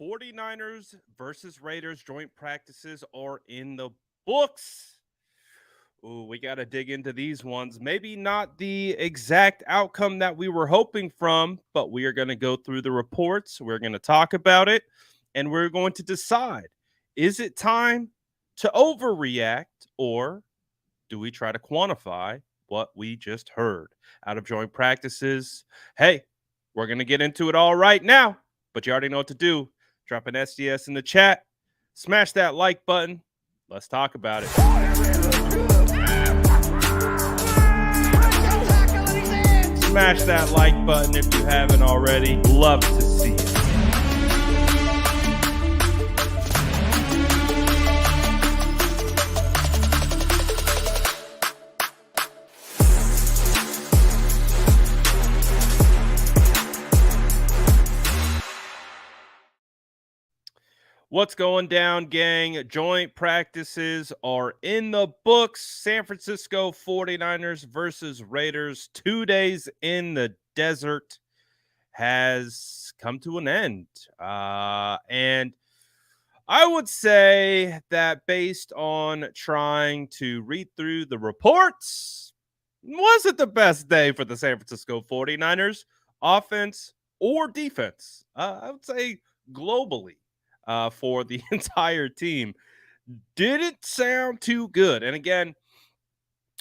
49ers versus Raiders joint practices are in the books. Ooh, we got to dig into these ones. Maybe not the exact outcome that we were hoping from, but we are going to go through the reports. We're going to talk about it, and we're going to decide, is it time to overreact, or do we try to quantify what we just heard out of joint practices? Hey, we're going to get into it all right now, but you already know what to do. Drop an SDS in the chat, smash that like button. Let's talk about it. Smash that like button if you haven't already. Love to see it. What's going down, gang? Joint practices are in the books. San Francisco 49ers versus Raiders, 2 days in the desert, has come to an end. And I would say that based on trying to read through the reports, wasn't the best day for the San Francisco 49ers, offense or defense. I would say globally for the entire team. Didn't sound too good. And again,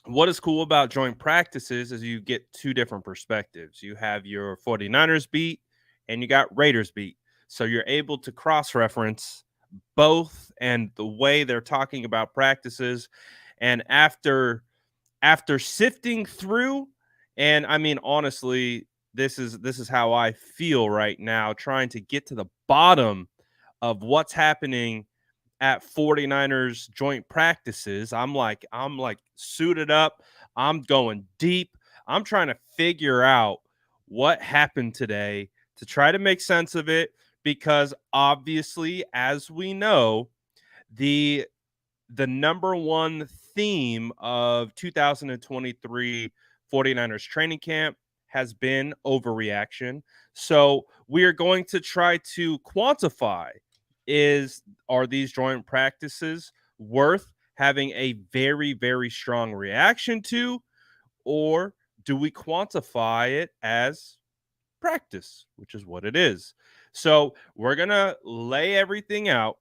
what is cool about joint practices is you get two different perspectives. You have your 49ers beat and you got Raiders beat. So you're able to cross-reference both and the way they're talking about practices. And after sifting through, and I mean honestly, this is how I feel right now, trying to get to the bottom of what's happening at 49ers joint practices. I'm like suited up. I'm going deep. I'm trying to figure out what happened today to try to make sense of it, because obviously, as we know, the number one theme of 2023 49ers training camp has been overreaction. So we are going to try to quantify, are these joint practices worth having a very, very strong reaction to, or do we quantify it as practice, which is what it is? So we're going to lay everything out.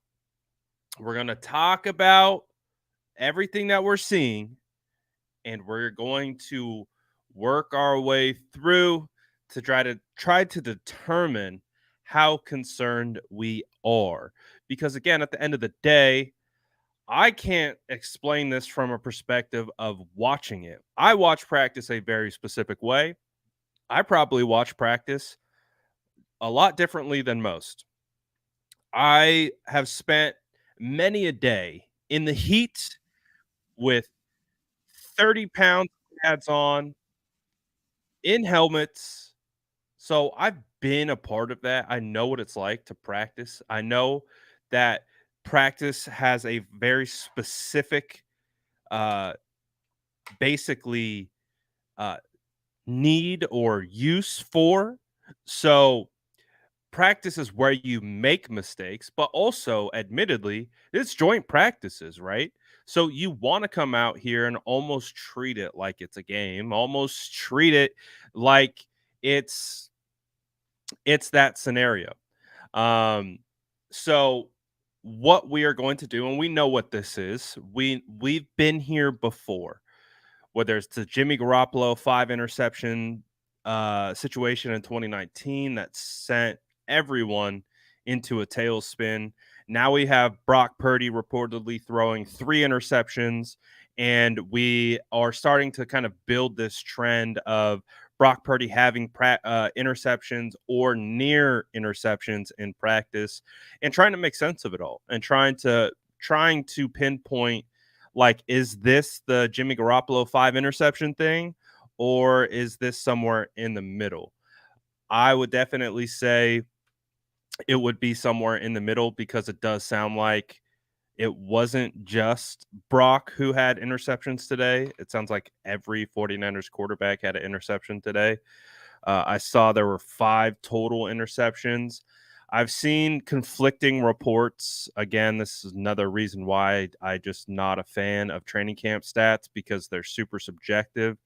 We're going to talk about everything that we're seeing, and we're going to work our way through to try to determine how concerned we are. Because again, at the end of the day, I can't explain this from a perspective of watching it. I watch practice a very specific way. I probably watch practice a lot differently than most. I have spent many a day in the heat with 30-pound pads on, in helmets. So I've been a part of that. I know what it's like to practice. I know that practice has a very specific, uh, basically, uh, need or use for. So practice is where you make mistakes, but also, admittedly, it's joint practices, right? So you want to come out here and almost treat it like it's a game, almost treat it like it's that scenario. Um, so what we are going to do, and we know what this is, we've been here before, whether it's the Jimmy Garoppolo 5 interception situation in 2019 that sent everyone into a tailspin. Now we have Brock Purdy reportedly throwing 3 interceptions, and we are starting to kind of build this trend of Brock Purdy having interceptions or near interceptions in practice, and trying to make sense of it all, and trying to pinpoint, like, is this the Jimmy Garoppolo 5 interception thing, or is this somewhere in the middle? I would definitely say it would be somewhere in the middle, because it does sound like it wasn't just Brock who had interceptions today. It sounds like every 49ers quarterback had an interception today. I saw there were 5 total interceptions. I've seen conflicting reports. Again, this is another reason why I just not a fan of training camp stats because they're super subjective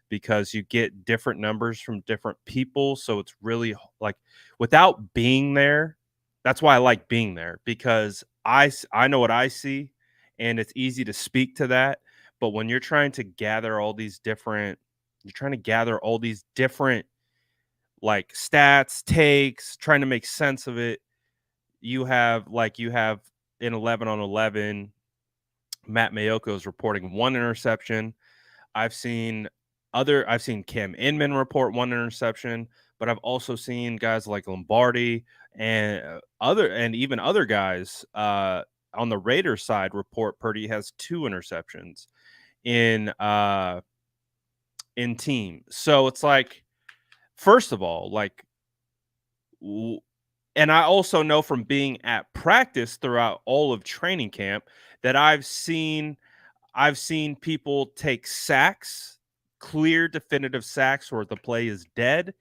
because you get different numbers from different people. So it's really like without being there, that's why I like being there because I know what I see and it's easy to speak to that. But when you're trying to gather all these different, you're trying to gather all these different like stats, takes, trying to make sense of it. You have in 11 on 11, Matt Mayoko is reporting one interception. I've seen I've seen Cam Inman report one interception, but I've also seen guys like Lombardi and even other guys on the Raiders side report Purdy has two interceptions in team. So it's like, first of all, like and I also know from being at practice throughout all of training camp that I've seen people take sacks, clear definitive sacks where the play is dead,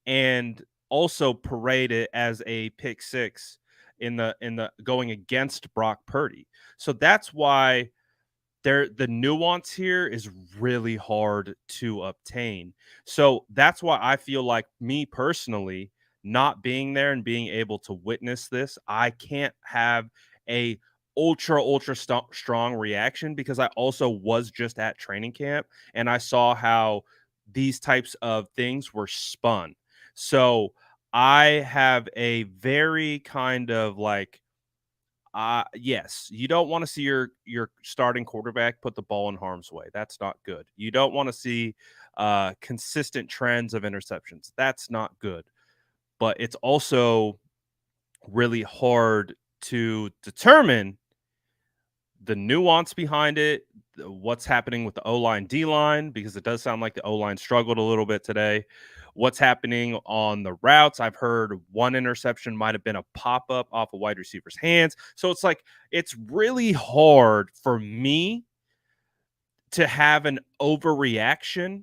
and also parade it as a pick six in the going against Brock Purdy. So that's why the nuance here is really hard to obtain. So that's why I feel like me personally, not being there and being able to witness this, I can't have a strong reaction because I also was just at training camp and I saw how these types of things were spun. So I have a very kind of like yes, you don't want to see your starting quarterback put the ball in harm's way. That's not good. You don't want to see consistent trends of interceptions. That's not good. But it's also really hard to determine the nuance behind it, what's happening with the O line, D line, because it does sound like the O line struggled a little bit today. What's happening on the routes? I've heard one interception might have been a pop up off a wide receiver's hands. So it's like, it's really hard for me to have an overreaction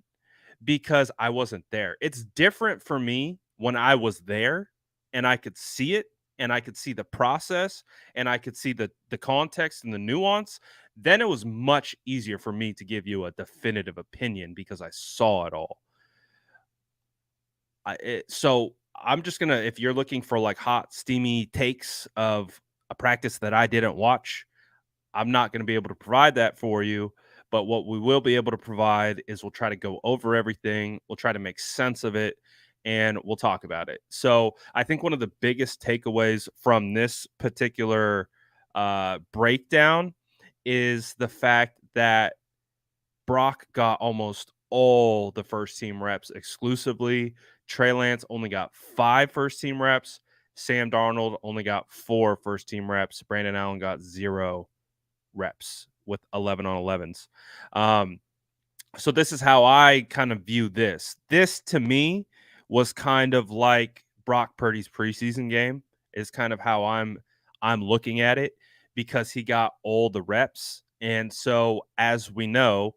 because I wasn't there. It's different for me when I was there and I could see it and I could see the process and I could see the context and the nuance. Then it was much easier for me to give you a definitive opinion because I saw it all. So I'm just gonna, if you're looking for like hot, steamy takes of a practice that I didn't watch, I'm not going to be able to provide that for you. But what we will be able to provide is we'll try to go over everything. We'll try to make sense of it and we'll talk about it. So I think one of the biggest takeaways from this particular breakdown is the fact that Brock got almost all the first team reps exclusively. Trey Lance only got 5 first team reps. Sam Darnold only got 4 first team reps. Brandon Allen got 0 reps with 11 on 11s. So this is how I kind of view this. This to me was kind of like Brock Purdy's preseason game is kind of how I'm looking at it because he got all the reps. And so as we know,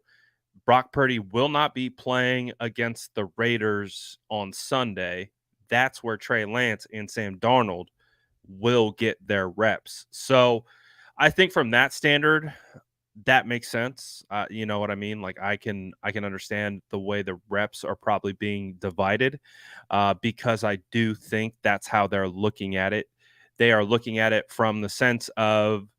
Brock Purdy will not be playing against the Raiders on Sunday. That's where Trey Lance and Sam Darnold will get their reps. So I think from that standard, that makes sense. You know what I mean? Like I can understand the way the reps are probably being divided because I do think that's how they're looking at it. They are looking at it from the sense of,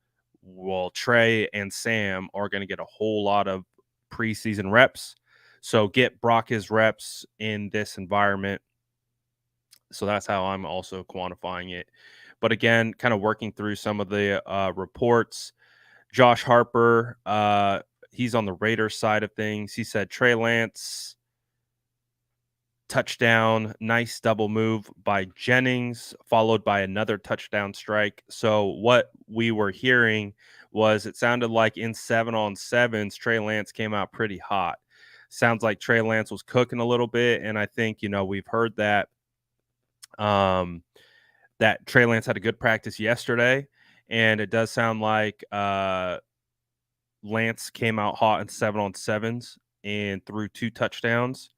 well, Trey and Sam are going to get a whole lot of preseason reps. So get Brock his reps in this environment. So that's how I'm also quantifying it. But again, kind of working through some of the reports. Josh Harper, he's on the Raiders side of things. He said Trey Lance touchdown, nice double move by Jennings, followed by another touchdown strike. So what we were hearing was it sounded like in 7-on-7s, Trey Lance came out pretty hot. Sounds like Trey Lance was cooking a little bit, and I think we've heard that that Trey Lance had a good practice yesterday, and it does sound like Lance came out hot in 7-on-7s and threw 2 touchdowns.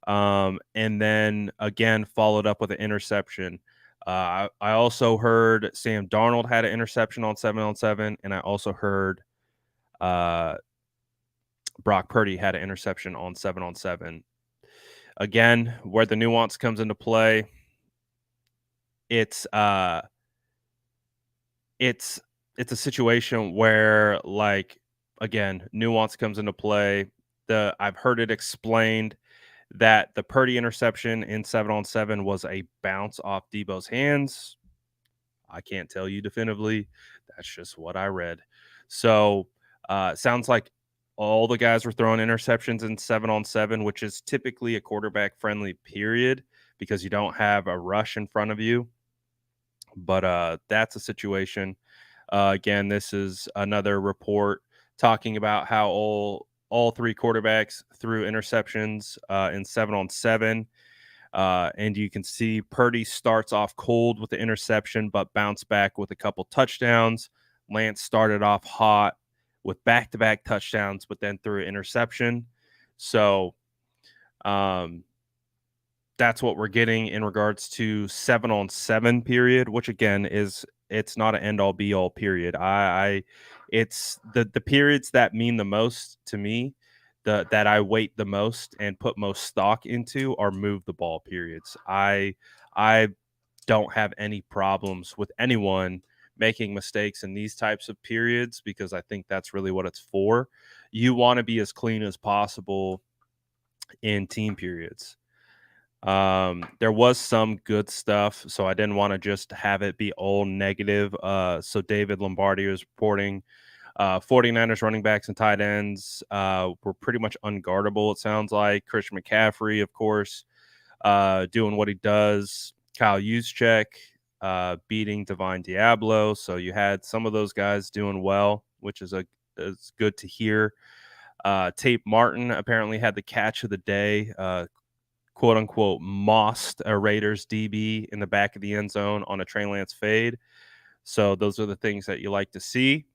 And then again, followed up with an interception. I also heard Sam Darnold had an interception on 7-on-7, and I also heard uh, Brock Purdy had an interception on 7-on-7. Again, where the nuance comes into play, it's it's a situation where, like, again, nuance comes into play. I've heard it explained that the Purdy interception in 7-on-7 was a bounce off Debo's hands. I can't tell you definitively. That's just what I read. So, sounds like all the guys were throwing interceptions in 7-on-7, which is typically a quarterback friendly period because you don't have a rush in front of you. But that's a situation. Again, this is another report talking about how all three quarterbacks threw interceptions in 7-on-7. And you can see Purdy starts off cold with the interception, but bounced back with a couple touchdowns. Lance started off hot with back-to-back touchdowns, but then threw an interception. So that's what we're getting in regards to 7-on-7 period, which again it's not an end-all be-all period. It's the periods that mean the most to me, that I weight the most and put most stock into are move the ball periods. I don't have any problems with anyone making mistakes in these types of periods because I think that's really what it's for. You want to be as clean as possible in team periods. There was some good stuff, so I didn't want to just have it be all negative. So David Lombardi was reporting 49ers running backs and tight ends were pretty much unguardable, it sounds like. Christian McCaffrey, of course, doing what he does. Kyle Juszczyk beating Divine Diablo. So you had some of those guys doing well, which is good to hear. Tate Martin apparently had the catch of the day. Quote unquote mossed a Raiders DB in the back of the end zone on a Trey Lance fade. So those are the things that you like to see.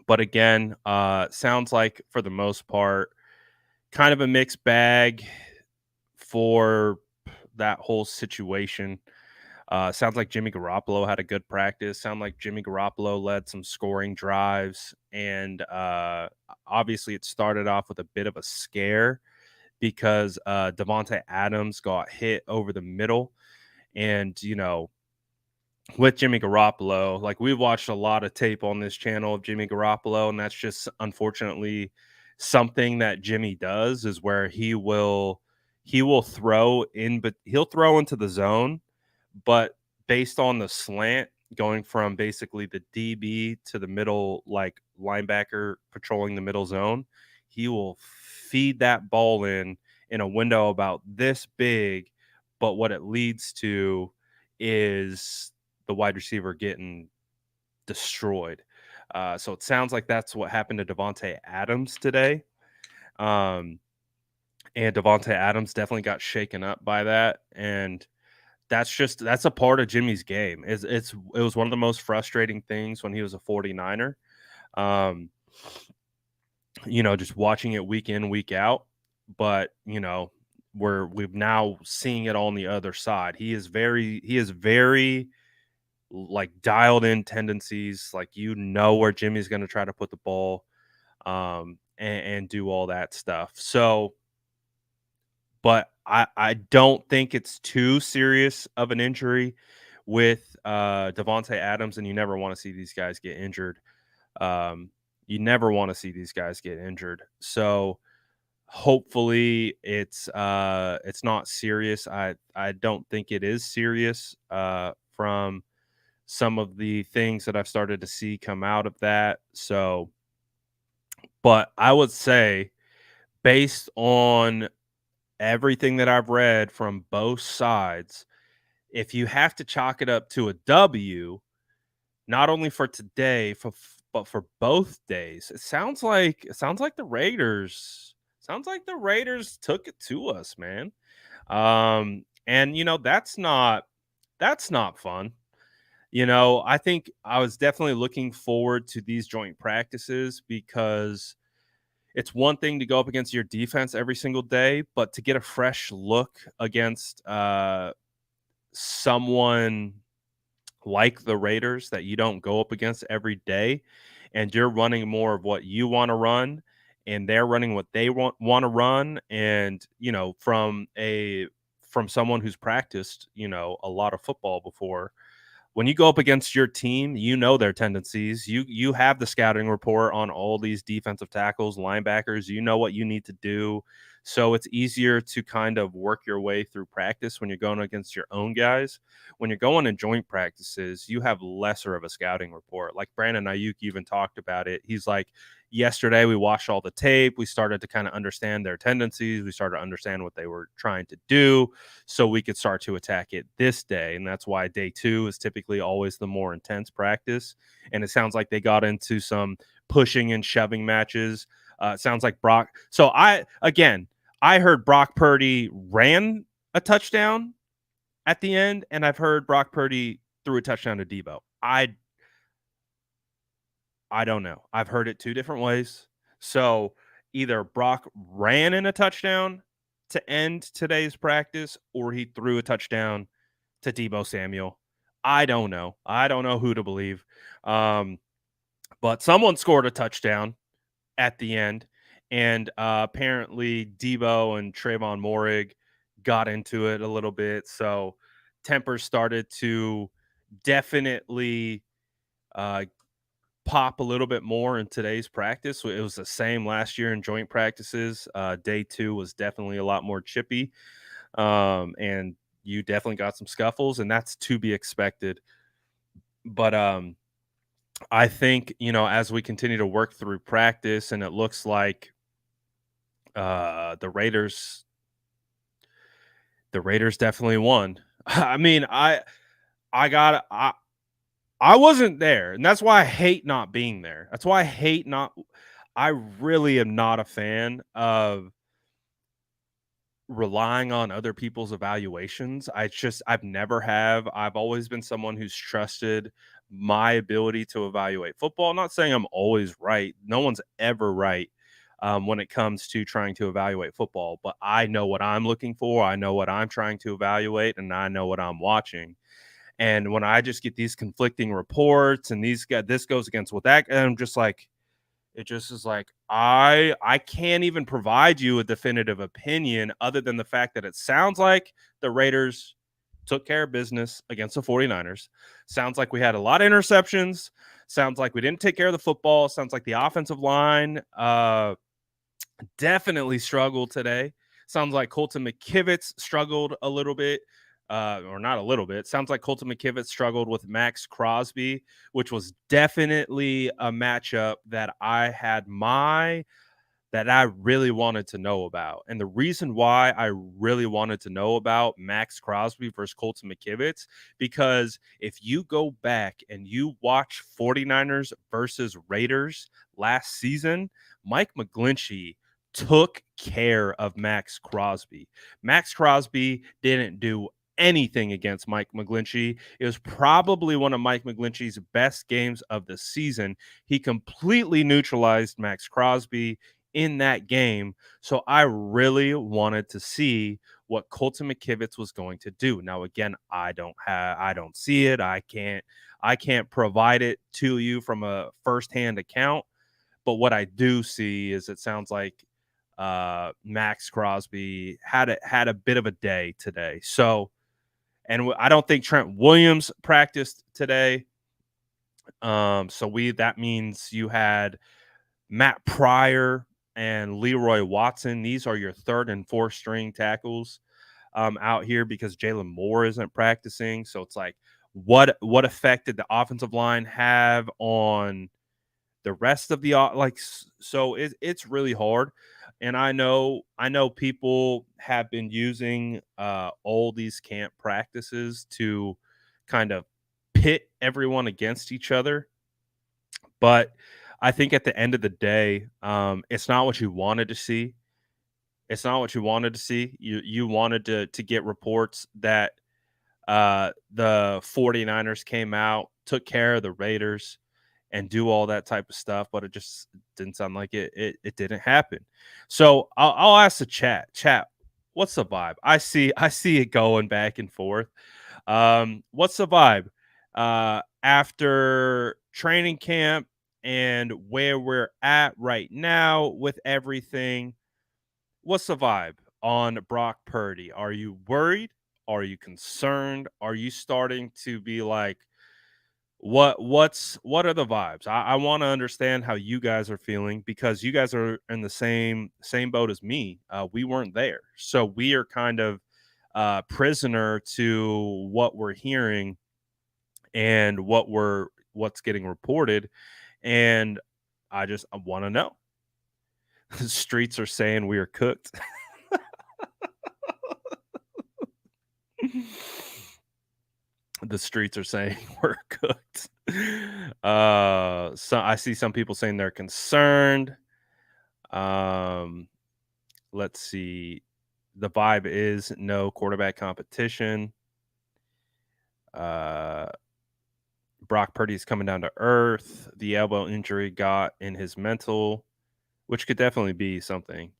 But again, sounds like for the most part, kind of a mixed bag for that whole situation. Sounds like Jimmy Garoppolo had a good practice. Sound like Jimmy Garoppolo led some scoring drives. And obviously it started off with a bit of a scare because Davante Adams got hit over the middle. And, with Jimmy Garoppolo, like we've watched a lot of tape on this channel of Jimmy Garoppolo, and that's just unfortunately something that Jimmy does is where he will throw in, but he'll throw into the zone, but based on the slant going from basically the DB to the middle, like linebacker patrolling the middle zone, he will feed that ball in a window about this big. But what it leads to is the wide receiver getting destroyed. So it sounds like that's what happened to Davante Adams today. And Davante Adams definitely got shaken up by that. And that's a part of Jimmy's game. It was one of the most frustrating things when he was a 49er. Just watching it week in, week out. But, we've now seeing it on the other side. He is very like dialed in tendencies, like where Jimmy's going to try to put the ball and do all that stuff. So, but I don't think it's too serious of an injury with Davante Adams, and you never want to see these guys get injured. You never want to see these guys get injured. So hopefully it's not serious. I don't think it is serious from some of the things that I've started to see come out of that. So, but I would say based on everything that I've read from both sides, if you have to chalk it up to a W, not only for today, but for both days, it sounds like the Raiders. Sounds like the Raiders took it to us, man. And that's not fun. I think I was definitely looking forward to these joint practices because it's one thing to go up against your defense every single day, but to get a fresh look against someone like the Raiders that you don't go up against every day, and you're running more of what you want to run, and they're running what they want to run, and from someone who's practiced a lot of football before, when you go up against your team, you know their tendencies. You have the scouting report on all these defensive tackles, linebackers. You know what you need to do. So it's easier to kind of work your way through practice when you're going against your own guys. When you're going in joint practices, you have lesser of a scouting report. Like Brandon Ayuk even talked about it. He's like, yesterday we watched all the tape. We started to kind of understand their tendencies. We started to understand what they were trying to do so we could start to attack it this day. And that's why day 2 is typically always the more intense practice. And it sounds like they got into some pushing and shoving matches. It sounds like Brock. So I heard Brock Purdy ran a touchdown at the end, and I've heard Brock Purdy threw a touchdown to Debo. I don't know. I've heard it 2 different ways. So either Brock ran in a touchdown to end today's practice, or he threw a touchdown to Debo Samuel. I don't know. I don't know who to believe. But someone scored a touchdown at the end, and apparently Debo and Trayvon Moehrig got into it a little bit. So tempers started to definitely uh, pop a little bit more in today's practice. It was the same last year in joint practices. Day 2 was definitely a lot more chippy, and you definitely got some scuffles, and that's to be expected. But I think as we continue to work through practice, and it looks like the Raiders definitely won. I mean, I wasn't there, and that's why I hate not being there. That's why I really am not a fan of relying on other people's evaluations. I've never have. I've always been someone who's trusted my ability to evaluate football. I'm not saying I'm always right. No one's ever right when it comes to trying to evaluate football, but I know what I'm looking for. I know what I'm trying to evaluate, and I know what I'm watching. And when I just get these conflicting reports and this goes against what that, and I'm just like, it just is like, I can't even provide you a definitive opinion other than the fact that it sounds like the Raiders took care of business against the 49ers. Sounds like we had a lot of interceptions. Sounds like we didn't take care of the football. Sounds like the offensive line definitely struggled today. Sounds like Colton McKivitz struggled a little bit, or not a little bit. Sounds like Colton McKivitz struggled with Max Crosby, which was definitely a matchup that I really wanted to know about. And the reason why I really wanted to know about Max Crosby versus Colton McKivitz, because if you go back and you watch 49ers versus Raiders last season, Mike McGlinchey took care of Max Crosby. Max Crosby didn't do anything against Mike McGlinchey. It was probably one of Mike McGlinchey's best games of the season. He completely neutralized Max Crosby in that game. So I really wanted to see what Colton McKivitz was going to do. Now, again, I don't see it. I can't provide it to you from a firsthand account. But what I do see is it sounds like Max Crosby had a bit of a day today. So, and I don't think Trent Williams practiced today. That means you had Matt Pryor and Leroy Watson. These are your 3rd and 4th string tackles out here because Jalen Moore isn't practicing. So it's like, what effect did the offensive line have on the rest of the so it's really hard. And I know people have been using all these camp practices to kind of pit everyone against each other, but I think at the end of the day, it's not what you wanted to see. It's not what you wanted to see. You wanted to get reports that the 49ers came out, took care of the Raiders, and do all that type of stuff, but it just didn't sound like it didn't happen. So I'll ask the chat, what's the vibe? I see it going back and forth. What's the vibe after training camp and where we're at right now with everything? What's the vibe on Brock Purdy? Are you worried? Are you concerned? Are you starting to be like, what are the vibes? I want to understand how you guys are feeling because you guys are in the same boat as me. We weren't there, so we are kind of prisoner to what we're hearing and what's getting reported. And I want to know. The streets are saying we are cooked. The streets are saying we're cooked. So I see some people saying they're concerned. Um, let's see. The vibe is no quarterback competition. Uh, Brock Purdy's coming down to earth. The elbow injury got in his mental, which could definitely be something.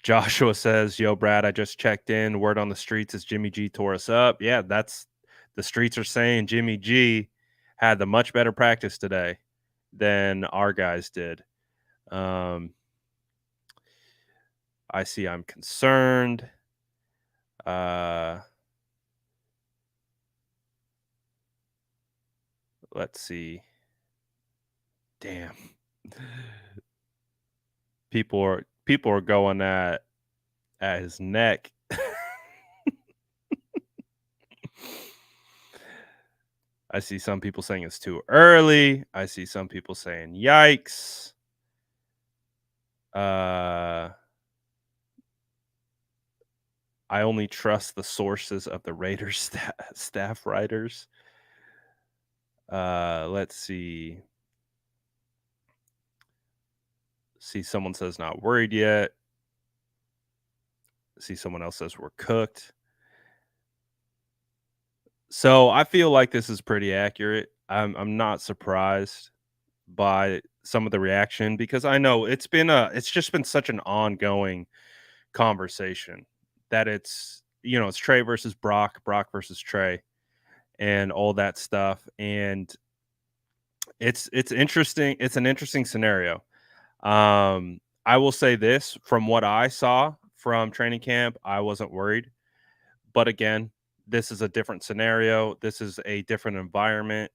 Joshua says, "Yo, Brad, I just checked in. Word on the streets is Jimmy G tore us up." Yeah, that's the streets are saying Jimmy G had the much better practice today than our guys did. Um, I see. I'm concerned. Uh, let's see. Damn, people are going at his neck. I see some people saying it's too early. I see some people saying yikes. Uh, I only trust the sources of the Raiders staff writers. Let's see. See, someone says not worried yet. See, someone else says we're cooked. So I feel like this is pretty accurate. I'm not surprised by some of the reaction because I know it's just been such an ongoing conversation that it's Trey versus Brock, Brock versus Trey, and all that stuff. And it's interesting. It's an interesting scenario. I will say this from what I saw from training camp, I wasn't worried. But again, this is a different scenario. This is a different environment.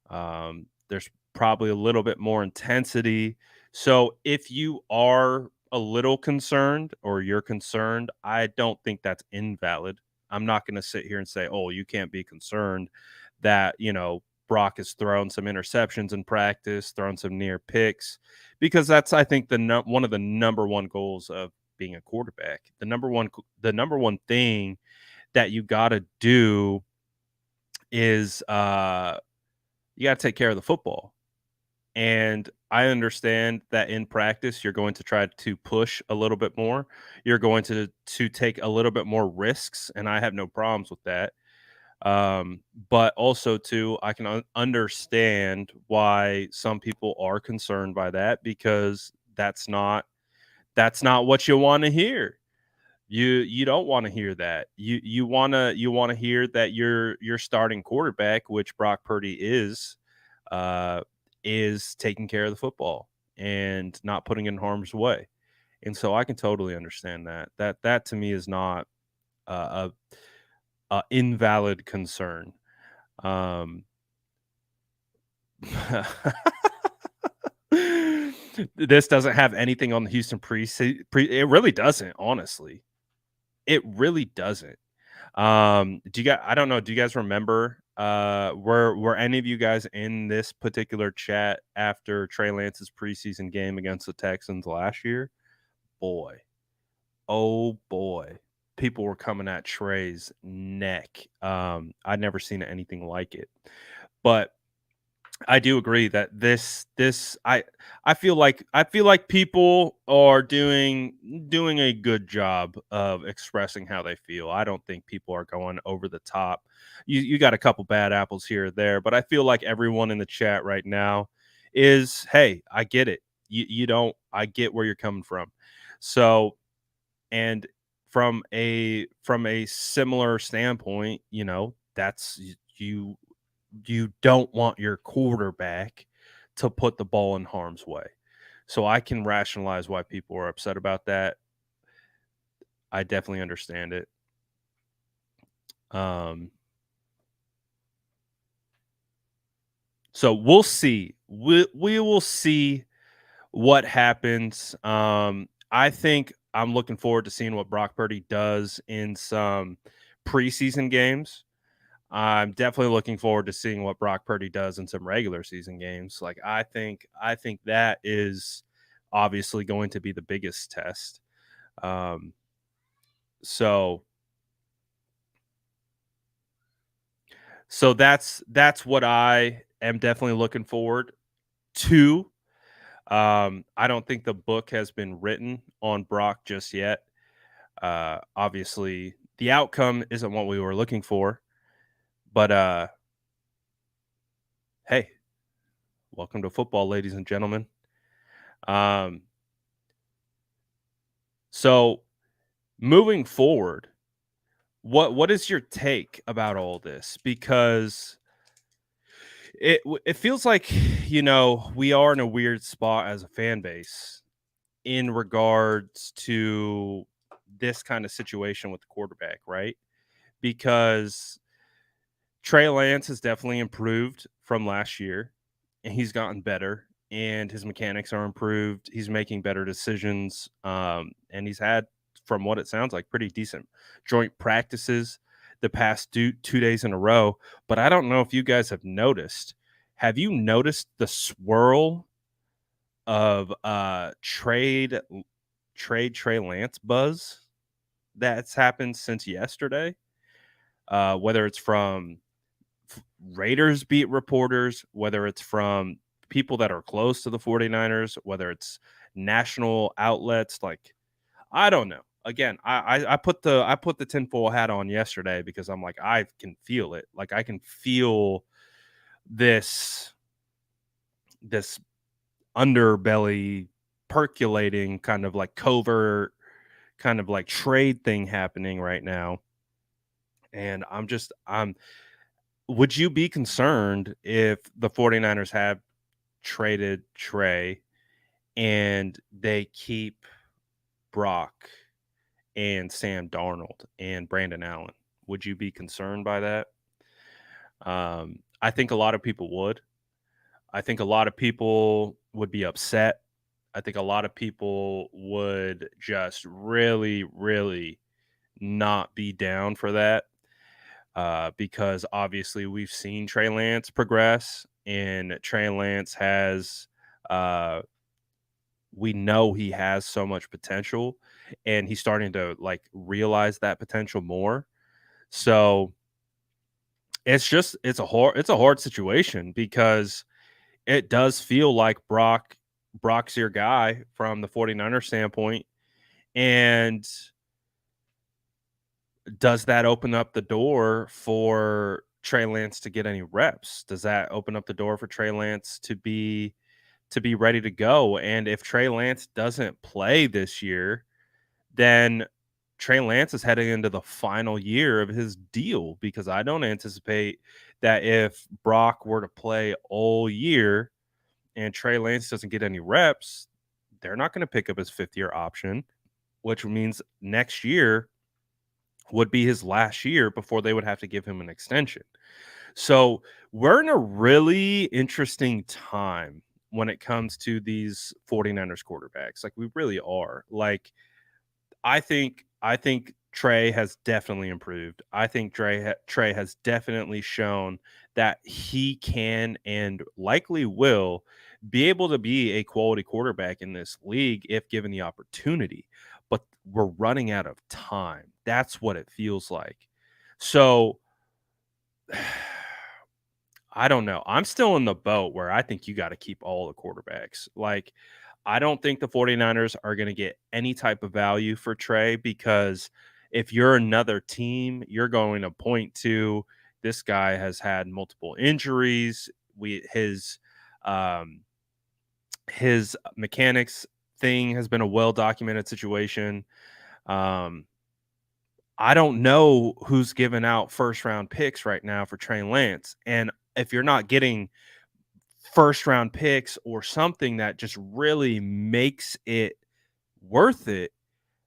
There's probably a little bit more intensity. So if you are a little concerned or you're concerned, I don't think that's invalid. I'm not going to sit here and say, oh, you can't be concerned that Brock has thrown some interceptions in practice, thrown some near picks, because that's, I think, one of the number one goals of being a quarterback. The number one thing that you got to do is you got to take care of the football. And I understand that in practice, you're going to try to push a little bit more. You're going to take a little bit more risks, and I have no problems with that. But also, too, I can understand why some people are concerned by that because that's not what you want to hear. You don't want to hear that. You want to hear that your starting quarterback, which Brock Purdy uh, is taking care of the football and not putting it in harm's way. And so I can totally understand that. That to me is not a invalid concern. Um, this doesn't have anything on the Houston It really doesn't, honestly. It really doesn't. Do you guys I don't know, do you guys remember were any of you guys in this particular chat after Trey Lance's preseason game against the Texans last year? Boy. Oh boy. People were coming at Trey's neck. I'd never seen anything like it. But I do agree that I feel like people are doing a good job of expressing how they feel. I don't think people are going over the top. You got a couple bad apples here or there, but I feel like everyone in the chat right now is, hey, I get it. You don't I get where you're coming from. So, and from a similar standpoint, that's you don't want your quarterback to put the ball in harm's way. So I can rationalize why people are upset about that. I definitely understand it. Um, so we'll see. We will see what happens. I think I'm looking forward to seeing what Brock Purdy does in some preseason games. I'm definitely looking forward to seeing what Brock Purdy does in some regular season games. Like I think that is obviously going to be the biggest test. Um, so so that's what I am definitely looking forward to. I don't think the book has been written on Brock just yet. Obviously, the outcome isn't what we were looking for, but hey, welcome to football, ladies and gentlemen. Um, so moving forward, what is your take about all this? Because it feels like we are in a weird spot as a fan base in regards to this kind of situation with the quarterback, right? Because Trey Lance has definitely improved from last year, and he's gotten better, and his mechanics are improved. He's making better decisions, and he's had, from what it sounds like, pretty decent joint practices the past 2 days in a row. But I don't know if you guys have noticed. Have you noticed the swirl of trade Trey Lance buzz that's happened since yesterday? Whether it's from Raiders beat reporters, whether it's from people that are close to the 49ers, whether it's national outlets, like I don't know. Again, I put the tinfoil hat on yesterday because I'm like, I can feel it. Like I can feel this underbelly percolating, kind of like covert, kind of like trade thing happening right now. And I'm would you be concerned if the 49ers have traded Trey and they keep Brock and Sam Darnold and Brandon Allen? Would you be concerned by that? I think a lot of people would. I think a lot of people would be upset. I think a lot of people would just really, really not be down for that, because obviously we've seen Trey Lance progress, and Trey Lance has, uh, we know he has so much potential, and he's starting to like realize that potential more. So it's a hard situation because it does feel like Brock's your guy from the 49er standpoint. And does that open up the door for Trey Lance to get any reps? Does that open up the door for Trey Lance to be ready to go? And if Trey Lance doesn't play this year, then Trey Lance is heading into the final year of his deal, because I don't anticipate that if Brock were to play all year and Trey Lance doesn't get any reps, they're not going to pick up his fifth-year option, which means next year would be his last year before they would have to give him an extension. So we're in a really interesting time when it comes to these 49ers quarterbacks. Like we really are. Like I think Trey has definitely improved. I think Trey has definitely shown that he can and likely will be able to be a quality quarterback in this league if given the opportunity. But we're running out of time. That's what it feels like. So I don't know. I'm still in the boat where I think you got to keep all the quarterbacks. Like, I don't think the 49ers are going to get any type of value for Trey, because if you're another team, you're going to point to this guy has had multiple injuries. Um, his mechanics thing has been a well documented situation. Um, I don't know who's giving out first round picks right now for Trey Lance. And if you're not getting first round picks or something that just really makes it worth it,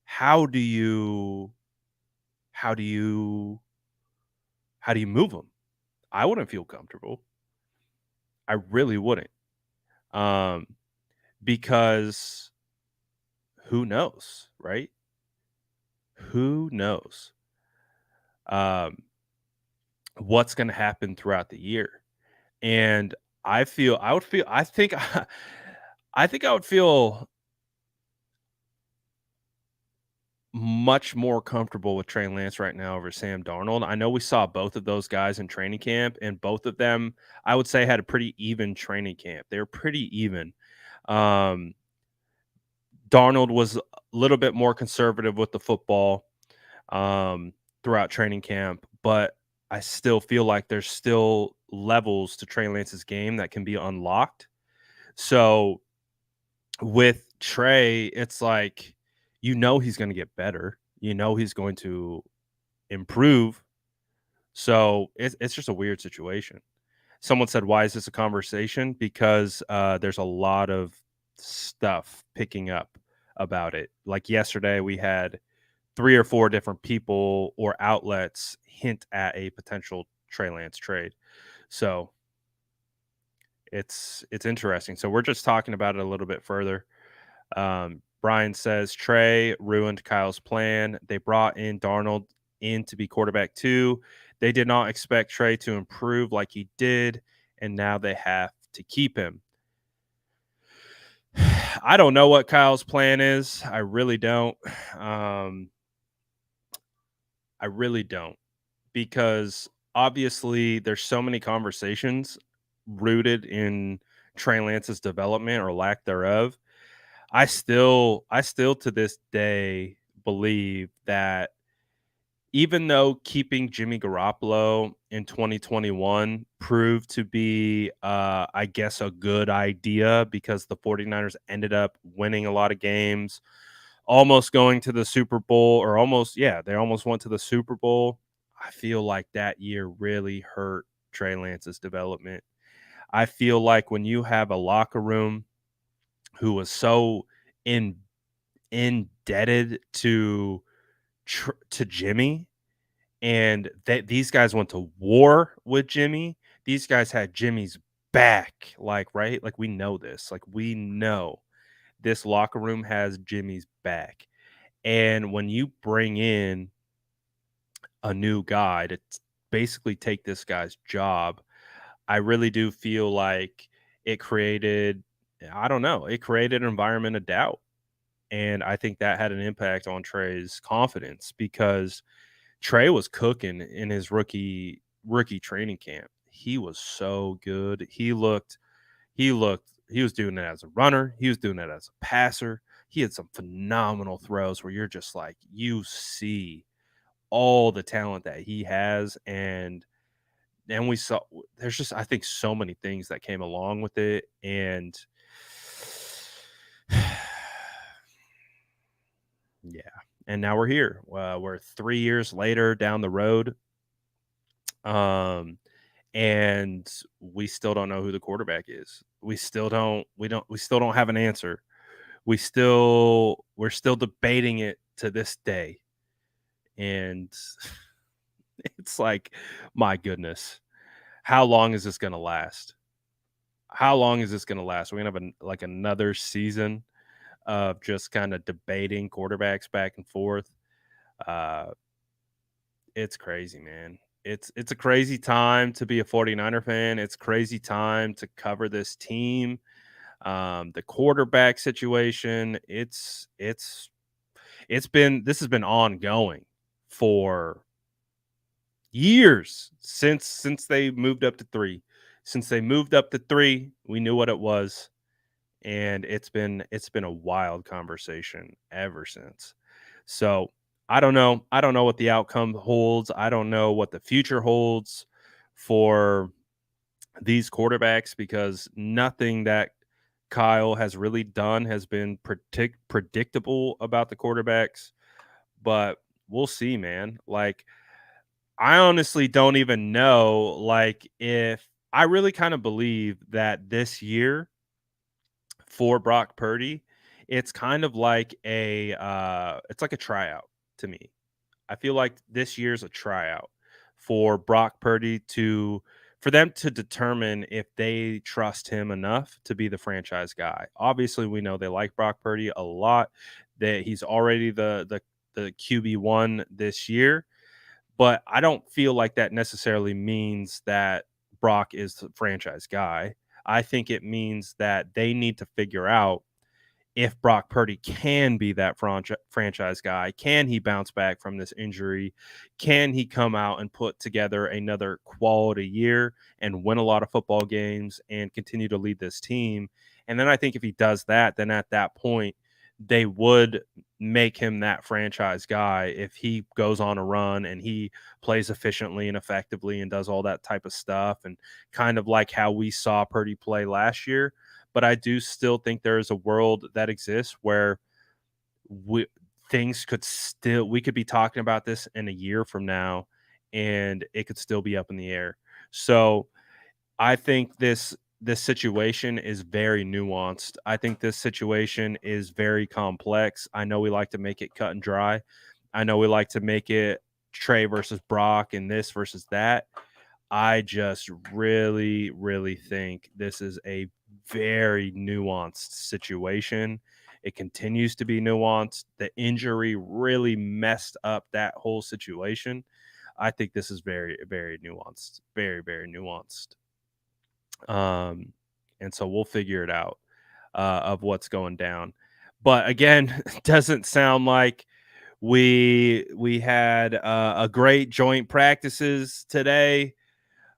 how do you how do you how do you move them? I wouldn't feel comfortable. I really wouldn't. Um, because who knows, right? Who knows um, what's going to happen throughout the year? And I think, I think I would feel much more comfortable with Trey Lance right now over Sam Darnold. I know we saw both of those guys in training camp, and both of them, I would say, had a pretty even training camp. They were pretty even. Um, Darnold was a little bit more conservative with the football um, throughout training camp, but I still feel like there's still levels to Trey Lance's game that can be unlocked. So with Trey, it's like he's going to get better. He's going to improve. So it's just a weird situation. Someone said, "Why is this a conversation?" Because there's a lot of stuff picking up about it. Like yesterday, we had 3 or 4 different people or outlets hint at a potential Trey Lance trade. So it's interesting. So we're just talking about it a little bit further. Brian says Trey ruined Kyle's plan. They brought in Darnold in to be quarterback 2. They did not expect Trey to improve like he did, and now they have to keep him. I don't know what Kyle's plan is. I really don't. I really don't. Because obviously there's so many conversations rooted in Trey Lance's development or lack thereof. I still to this day believe that even though keeping Jimmy Garoppolo in 2021 proved to be I guess a good idea because the 49ers ended up winning a lot of games, almost going to the Super Bowl or almost they almost went to the Super Bowl. I feel like that year really hurt Trey Lance's development. I feel like when you have a locker room who was so in indebted to Jimmy, and that these guys went to war with Jimmy. These guys had Jimmy's back, like, right? Like, we know this. Like, we know this locker room has Jimmy's back. And when you bring in a new guy to basically take this guy's job, I really do feel like it created, I don't know, it created an environment of doubt. And I think that had an impact on Trey's confidence because Trey was cooking in his rookie training camp. He was so good. He was doing it as a runner. He was doing it as a passer. He had some phenomenal throws where you're just like, you see all the talent that he has. And we saw there's just I think so many things that came along with it. And yeah. And now we're here. We're 3 years later down the road. Um and we still don't know who the quarterback is. We still don't have an answer. We're still debating it to this day. And it's like, my goodness, how long is this going to last? How long is this going to last? We're going to have like another season of just kind of debating quarterbacks back and forth. Uh, it's crazy, man. It's a crazy time to be a 49er fan. It's crazy time to cover this team. The quarterback situation, it's been this has been ongoing for years since they moved up to 3. Since they moved up to 3, we knew what it was, and it's been a wild conversation ever since. So, I don't know. I don't know what the outcome holds. I don't know what the future holds for these quarterbacks because nothing that Kyle has really done has been predictable about the quarterbacks. But we'll see, man. Like, I honestly don't even know, like, if I really kind of believe that this year for Brock Purdy, it's kind of like it's like a tryout to me. I feel like this year's a tryout for Brock Purdy for them to determine if they trust him enough to be the franchise guy. Obviously, we know they like Brock Purdy a lot. That he's already the QB1 this year, but I don't feel like that necessarily means that Brock is the franchise guy. I think it means that they need to figure out if Brock Purdy can be that franchise guy. Can he bounce back from this injury? Can he come out and put together another quality year and win a lot of football games and continue to lead this team? And then I think if he does that, then at that point, they would make him that franchise guy if he goes on a run and he plays efficiently and effectively and does all that type of stuff, and kind of like how we saw Purdy play last year. But I do still think there is a world that exists where we we could be talking about this in a year from now and it could still be up in the air. So I think this situation is very nuanced. I think this situation is very complex. I know we like to make it cut and dry. I know we like to make it Trey versus Brock and this versus that. I just really, really think this is a very nuanced situation. It continues to be nuanced. The injury really messed up that whole situation. I think this is very, very nuanced. Very, very nuanced. Um, and so we'll figure it out of what's going down. But again, it doesn't sound like we had a great joint practices today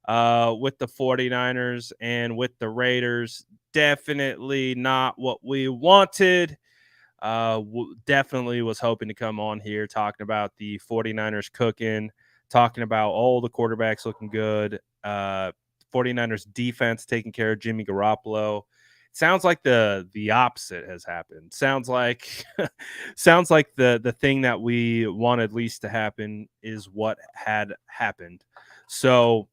with the 49ers and with the Raiders. Definitely not what we wanted. Definitely was hoping to come on here talking about the 49ers cooking, talking about all the quarterbacks looking good. 49ers defense taking care of Jimmy Garoppolo. Sounds like the opposite has happened. Sounds like sounds like the thing that we wanted least to happen is what had happened. So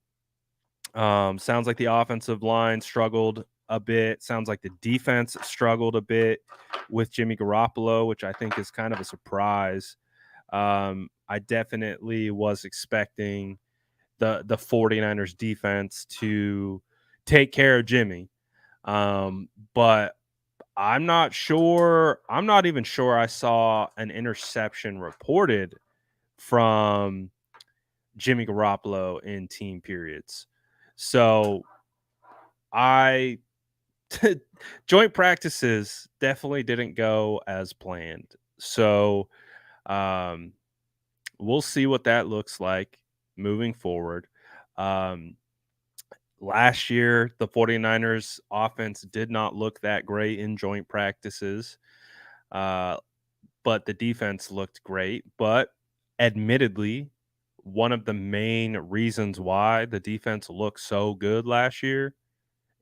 sounds like the offensive line struggled a bit. Sounds like the defense struggled a bit with Jimmy Garoppolo, which I think is kind of a surprise. I definitely was expecting the 49ers defense to take care of Jimmy. But I'm not sure. I'm not even sure I saw an interception reported from Jimmy Garoppolo in team periods. So I joint practices definitely didn't go as planned. So um, we'll see what that looks like moving forward. Um, Last year, the 49ers offense did not look that great in joint practices, uh, but the defense looked great. But admittedly, one of the main reasons why the defense looked so good last year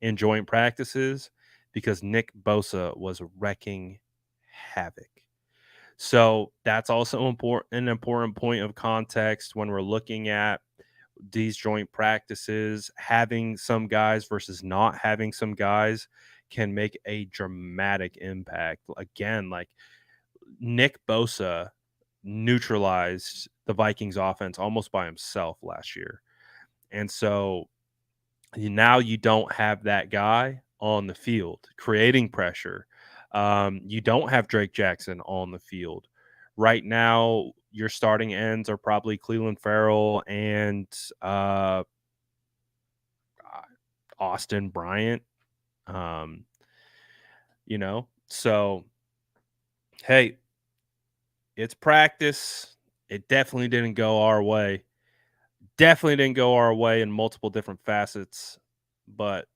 in joint practices because Nick Bosa was wrecking havoc. So that's also an important point of context when we're looking at these joint practices. Having some guys versus not having some guys can make a dramatic impact. Again, like Nick Bosa neutralized the Vikings offense almost by himself last year. And so now you don't have that guy on the field creating pressure. You don't have Drake Jackson on the field. Right now, your starting ends are probably Cleveland Farrell and Austin Bryant. Um, so hey, it's practice. It definitely didn't go our way. Definitely didn't go our way in multiple different facets, but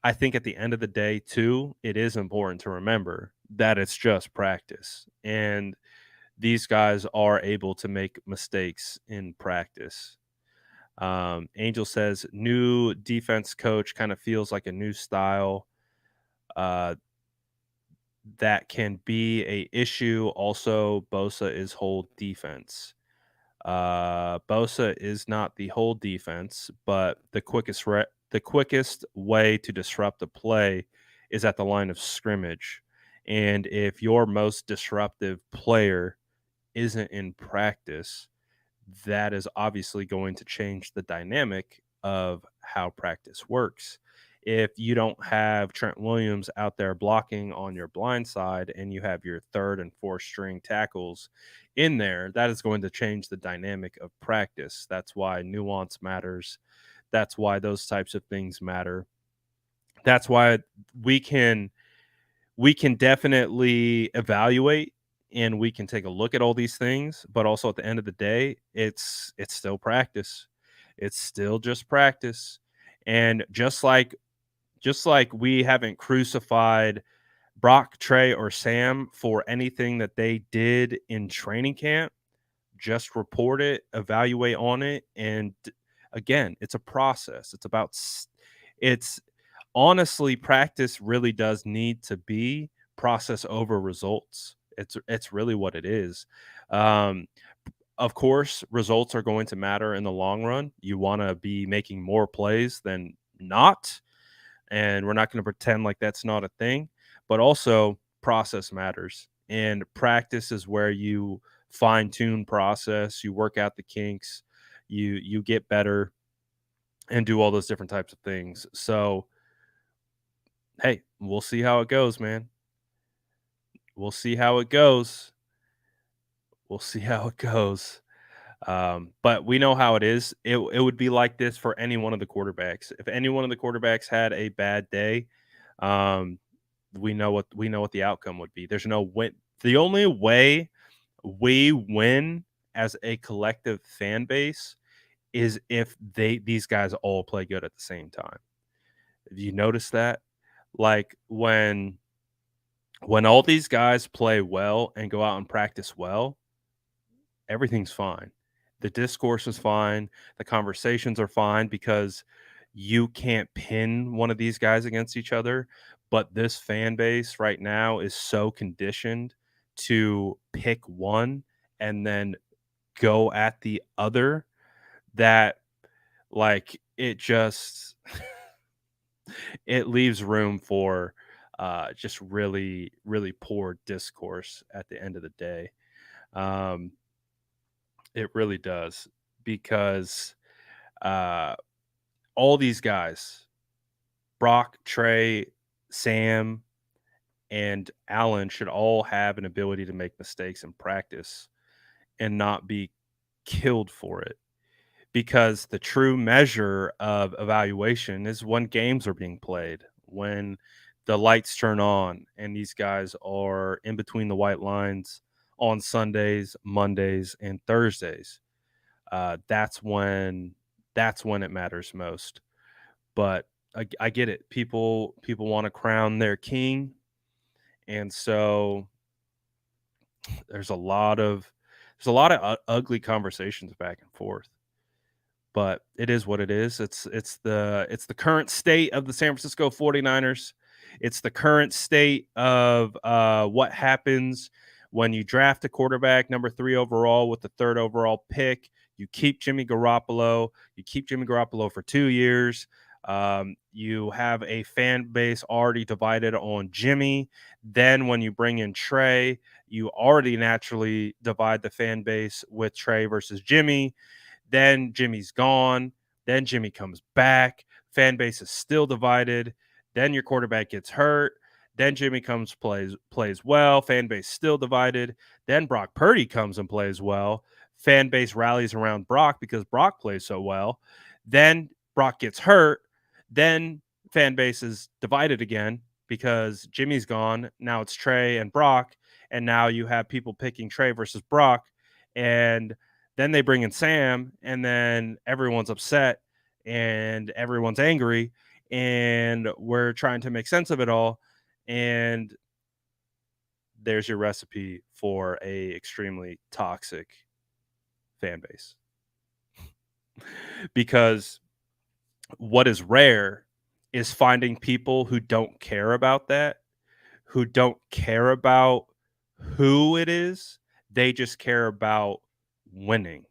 I think at the end of the day, too, it is important to remember that it's just practice. And these guys are able to make mistakes in practice. Angel says, new defense coach kind of feels like a new style. Uh, that can be a issue. Also, Bosa is whole defense. Bosa is not the whole defense, but the quickest way to disrupt a play is at the line of scrimmage. And if your most disruptive player isn't in practice, that is obviously going to change the dynamic of how practice works. If you don't have Trent Williams out there blocking on your blind side and you have your third and fourth string tackles in there, that is going to change the dynamic of practice. That's why nuance matters. That's why those types of things matter. That's why we can we can definitely evaluate and we can take a look at all these things, but also at the end of the day, it's still practice. It's still just practice. And just like we haven't crucified Brock, Trey, or Sam for anything that they did in training camp, just report it, evaluate on it, and again, it's a process. It's honestly, practice really does need to be process over results. It's really what it is. Um, of course, results are going to matter in the long run. You want to be making more plays than not, and we're not going to pretend like that's not a thing. But also, process matters, and practice is where you fine tune process. You work out the kinks. You get better and do all those different types of things. So hey, we'll see how it goes, man. We'll see how it goes. We'll see how it goes. But we know how it is. It would be like this for any one of the quarterbacks. If any one of the quarterbacks had a bad day, um, we know what the outcome would be. There's no win. The only way we win as a collective fan base is if these guys all play good at the same time. Have you noticed that? Like when all these guys play well and go out and practice well, everything's fine. The discourse is fine. The conversations are fine because you can't pin one of these guys against each other. But this fan base right now is so conditioned to pick one and then go at the other that, like, it just it leaves room for just really, really poor discourse at the end of the day. Um, it really does because uh, all these guys, Brock, Trey, Sam, and Allen, should all have an ability to make mistakes in practice and not be killed for it. Because the true measure of evaluation is when games are being played, when the lights turn on and these guys are in between the white lines on Sundays, Mondays, and Thursdays. That's when it matters most. But I get it. People want to crown their king, and so there's a lot of ugly conversations back and forth. But it is what it is. It's the current state of the San Francisco 49ers. It's the current state of what happens when you draft a quarterback number 3 overall with the 3rd overall pick. You keep Jimmy Garoppolo. You keep Jimmy Garoppolo for 2 years. You have a fan base already divided on Jimmy. Then when you bring in Trey, you already naturally divide the fan base with Trey versus Jimmy. Then Jimmy's gone. Then Jimmy comes back. Fan base is still divided. Then your quarterback gets hurt. Then Jimmy comes plays well. Fan base still divided. Then Brock Purdy comes and plays well. Fan base rallies around Brock because Brock plays so well. Then Brock gets hurt. Then fan base is divided again because Jimmy's gone. Now it's Trey and Brock. And now you have people picking Trey versus Brock. And then they bring in Sam, and then everyone's upset and everyone's angry, and we're trying to make sense of it all. And there's your recipe for a extremely toxic fan base. Because what is rare is finding people who don't care about that, who don't care about who it is. They just care about winning,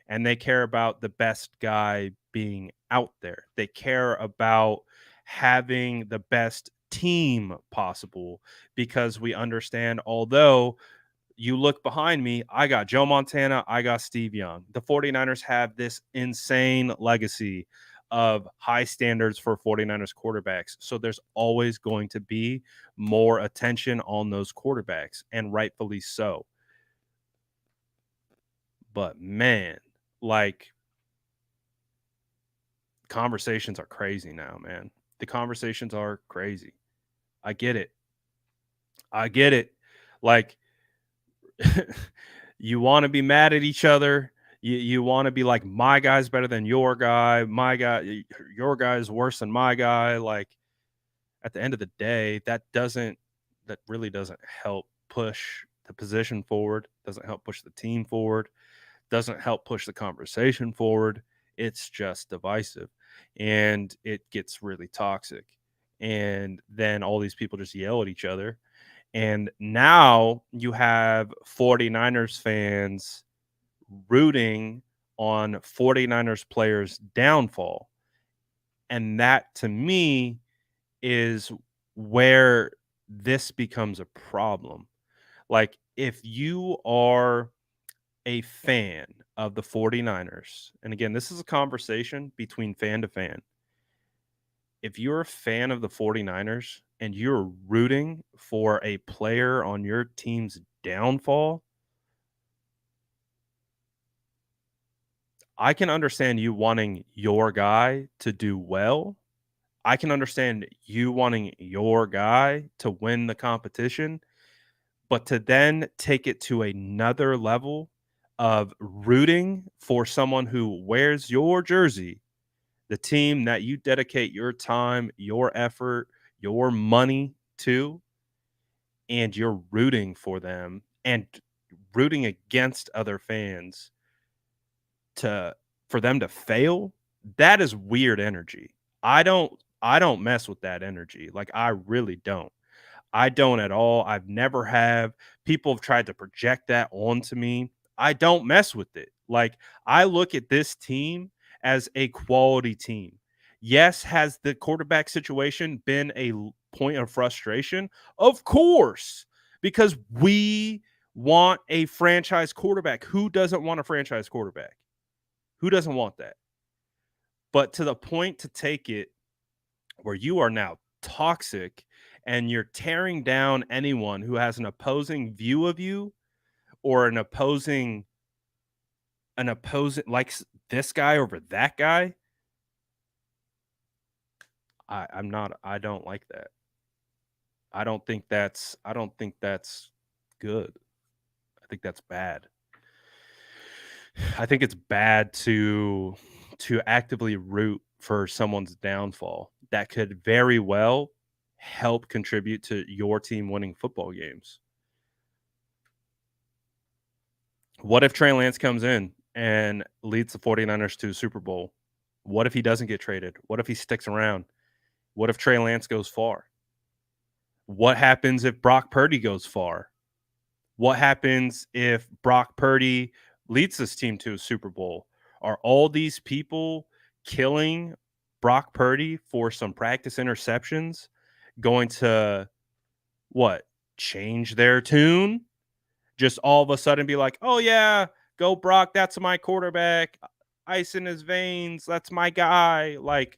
and they care about the best guy being out there. They care about having the best team possible, because we understand, although you look behind me, I got Joe Montana, I got Steve Young. The 49ers have this insane legacy of high standards for 49ers quarterbacks. So there's always going to be more attention on those quarterbacks, and rightfully so. But man, like, conversations are crazy now, man. The conversations are crazy. I get it. I get it. Like, you want to be mad at each other. You want to be like, my guy's better than your guy. My guy, your guy is worse than my guy. Like, at the end of the day, that really doesn't help push the position forward. Doesn't help push the team forward. Doesn't help push the conversation forward. It's just divisive, and it gets really toxic. And then all these people just yell at each other. And now you have 49ers fans rooting on 49ers players' downfall. And that, to me, is where this becomes a problem. Like, if you are a fan of the 49ers, and again, this is a conversation between fan to fan. If you're a fan of the 49ers and you're rooting for a player on your team's downfall, I can understand you wanting your guy to do well. I can understand you wanting your guy to win the competition, but to then take it to another level of rooting for someone who wears your jersey, the team that you dedicate your time, your effort, your money to, and you're rooting for them and rooting against other fans to for them to fail, that is weird energy. I don't mess with that energy. Like, I really don't. I don't at all. I've never have. People have tried to project that onto me. I don't mess with it. Like, I look at this team as a quality team. Yes, has the quarterback situation been a point of frustration? Of course, because we want a franchise quarterback. Who doesn't want a franchise quarterback? Who doesn't want that? But to the point to take it where you are now toxic and you're tearing down anyone who has an opposing view of you, or an opposing likes this guy over that guy. I don't like that. I don't think that's good. I think that's bad. I think it's bad to actively root for someone's downfall that could very well help contribute to your team winning football games. What if Trey Lance comes in and leads the 49ers to a Super Bowl? What if he doesn't get traded? What if he sticks around? What if Trey Lance goes far? What happens if Brock Purdy goes far? What happens if Brock Purdy leads this team to a Super Bowl? Are all these people killing Brock Purdy for some practice interceptions going to what? Change their tune? Just all of a sudden be like, "Oh yeah, go Brock, that's my quarterback. Ice in his veins, that's my guy." Like,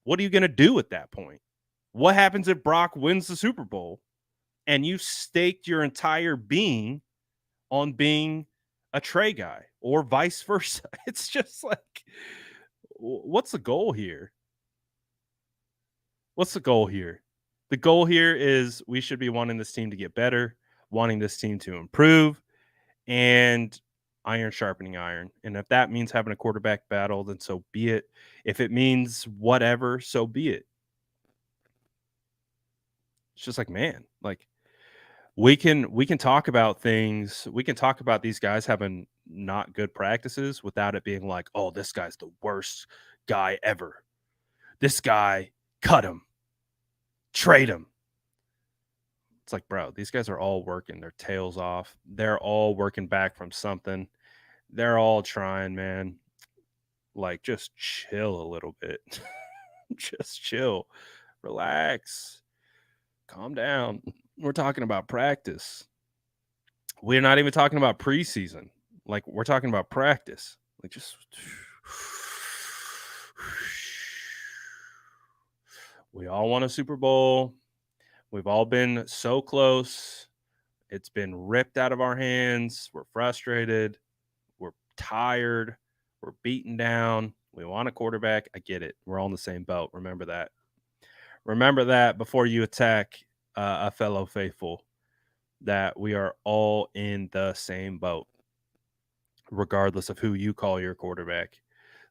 what are you going to do at that point? What happens if Brock wins the Super Bowl and you staked your entire being on being a Trey guy, or vice versa? It's just like, what's the goal here? What's the goal here? The goal here is we should be wanting this team to get better, wanting this team to improve, and iron sharpening iron. And if that means having a quarterback battle, then so be it. If it means whatever, so be it. It's just like, man, like, we can talk about things. We can talk about these guys having not good practices without it being like, oh, this guy's the worst guy ever. This guy, cut him, trade him. It's like, bro, these guys are all working their tails off. They're all working back from something. They're all trying, man. Like, just chill a little bit. Just chill. Relax. Calm down. We're talking about practice. We're not even talking about preseason. Like, we're talking about practice. Like, just we all won a Super Bowl. We've all been so close. It's been ripped out of our hands. We're frustrated. We're tired. We're beaten down. We want a quarterback. I get it. We're all in the same boat. Remember that. Remember that before you attack a fellow faithful, that we are all in the same boat, regardless of who you call your quarterback.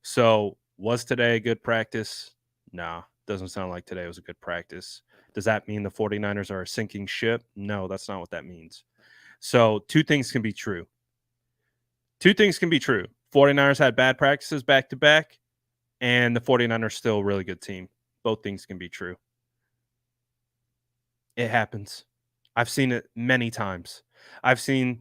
So, was today a good practice? Nah, doesn't sound like today was a good practice. Does that mean the 49ers are a sinking ship? No, that's not what that means. So, two things can be true. 49ers had bad practices back to back, and the 49ers still a really good team. Both things can be true. It happens. I've seen it many times. I've seen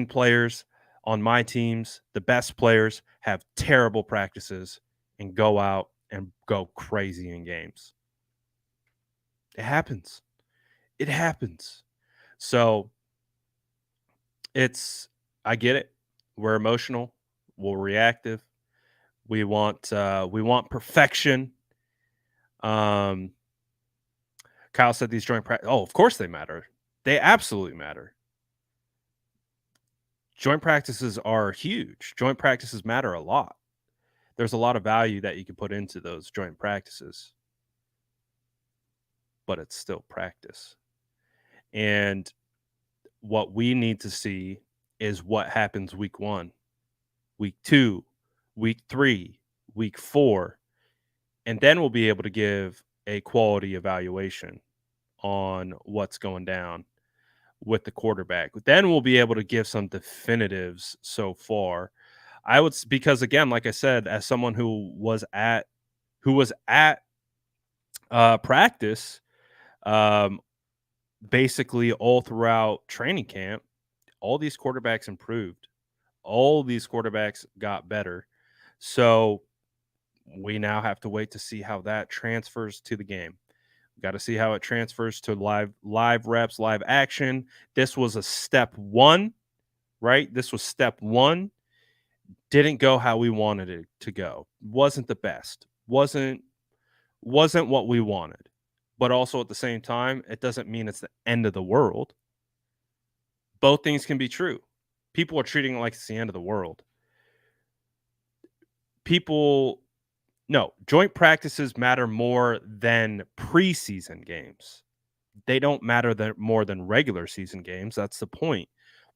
players on my teams, the best players, have terrible practices and go out and go crazy in games. It happens. It happens. So I get it. We're emotional. We're reactive. We want perfection. Kyle said these joint practice. Oh, of course they matter. They absolutely matter. Joint practices are huge. Joint practices matter a lot. There's a lot of value that you can put into those joint practices, but it's still practice. And what we need to see is what happens week 1, week 2, week 3, week 4, and then we'll be able to give a quality evaluation on what's going down with the quarterback. Then we'll be able to give some definitives so far. Because again, like I said, as someone who was at practice, basically all throughout training camp, all these quarterbacks improved. All these quarterbacks got better. So we now have to wait to see how that transfers to the game. Got to see how it transfers to live reps, live action. This was a step 1, right? This was step 1. Didn't go how we wanted it to go. Wasn't the best. Wasn't what we wanted. But also at the same time, it doesn't mean it's the end of the world. Both things can be true. People are treating it like it's the end of the world. Joint practices matter more than preseason games. They don't matter more than regular season games. That's the point.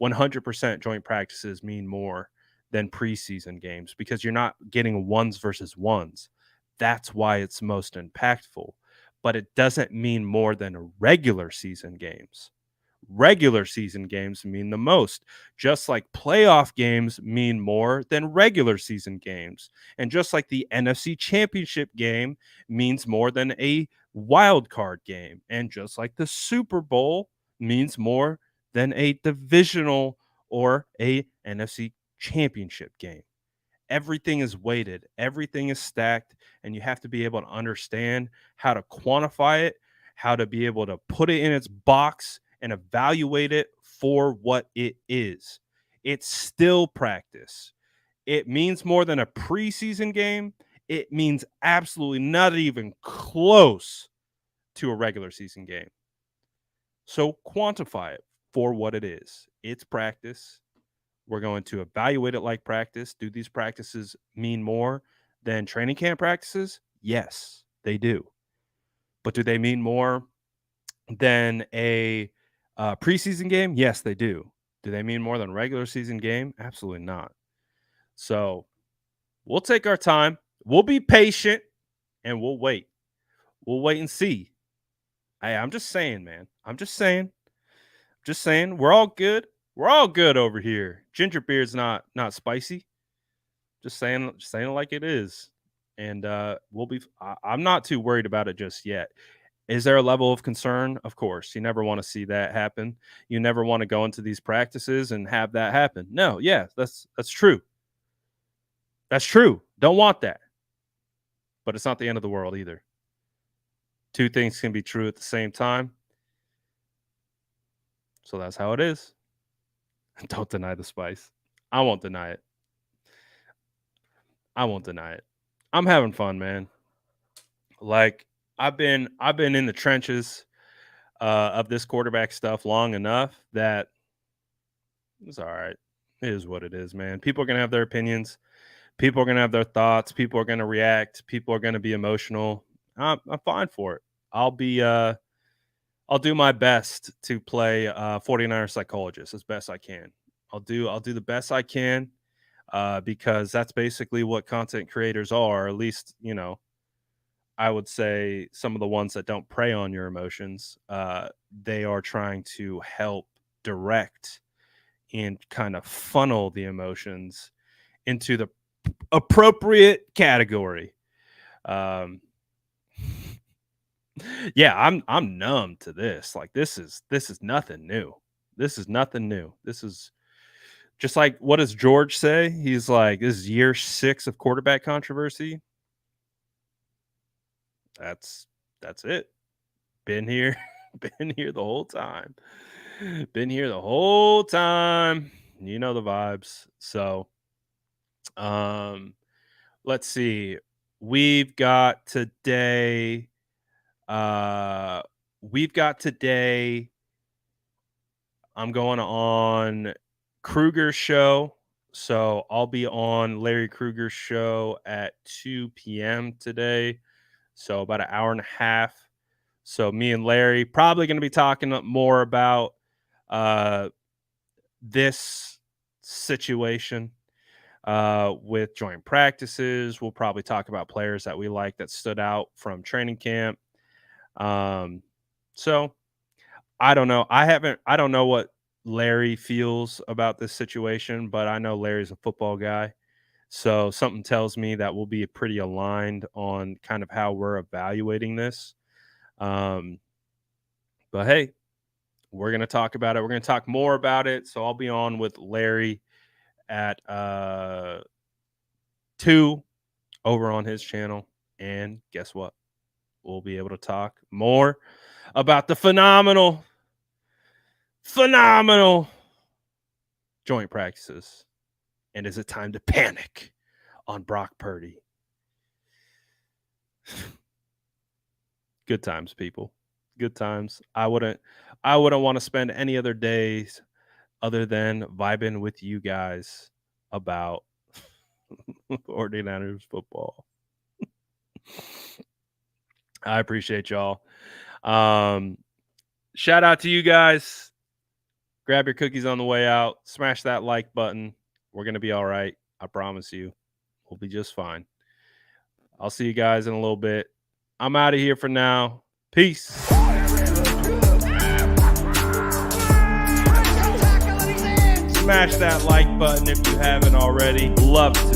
100% joint practices mean more than preseason games because you're not getting ones versus ones. That's why it's most impactful. But it doesn't mean more than regular season games. Regular season games mean the most, just like playoff games mean more than regular season games. And just like the NFC Championship game means more than a wild card game. And just like the Super Bowl means more than a divisional or a NFC Championship game. Everything is weighted, everything is stacked, and you have to be able to understand how to quantify it, how to be able to put it in its box and evaluate it for what it is. It's still practice. It means more than a preseason game. It means absolutely not even close to a regular season game. So quantify it for what it is. It's practice. We're going to evaluate it like practice. Do these practices mean more than training camp practices? Yes, they do. But do they mean more than a preseason game? Yes, they do. Do they mean more than regular season game? Absolutely not. So we'll take our time. We'll be patient and we'll wait. We'll wait and see. I'm just saying, man. I'm just saying. We're all good. We're all good over here. Ginger beer's not spicy. Just saying it like it is. And I'm not too worried about it just yet. Is there a level of concern? Of course. You never want to see that happen. You never want to go into these practices and have that happen. No, yeah, that's true. That's true. Don't want that. But it's not the end of the world either. Two things can be true at the same time. So that's how it is. Don't deny the spice. I won't deny it. I won't deny it. I'm having fun, man. Like I've been in the trenches of this quarterback stuff long enough that it's all right. It is what it is, man. People are gonna have their opinions. People are gonna have their thoughts. People are gonna react. People are gonna be emotional. I'm fine for it. I'll do my best to play 49er psychologist as best I can. I'll do the best I can because that's basically what content creators are. At least, I would say some of the ones that don't prey on your emotions, they are trying to help direct and kind of funnel the emotions into the appropriate category. Yeah, I'm numb to this. Like this is nothing new. This is nothing new. This is just like, what does George say? He's like, this is year 6 of quarterback controversy. That's it. Been here, been here the whole time. Been here the whole time. You know the vibes. So, let's see. We've got today. I'm going on Kruger's show. So I'll be on Larry Kruger's show at 2 p.m. today. So about an hour and a half. So me and Larry probably going to be talking more about this situation with joint practices. We'll probably talk about players that we like that stood out from training camp. So I don't know. I don't know what Larry feels about this situation, but I know Larry's a football guy. So something tells me that we'll be pretty aligned on kind of how we're evaluating this. But hey, we're going to talk about it. We're going to talk more about it. So I'll be on with Larry at 2 over on his channel. And guess what? We'll be able to talk more about the phenomenal joint practices. And is it time to panic on Brock Purdy? Good times, people. Good times. I wouldn't want to spend any other days other than vibing with you guys about 49ers football. I appreciate y'all. Shout out to you guys. Grab your cookies on the way out. Smash that like button. We're going to be all right. I promise you. We'll be just fine. I'll see you guys in a little bit. I'm out of here for now. Peace. Smash that like button if you haven't already. Love to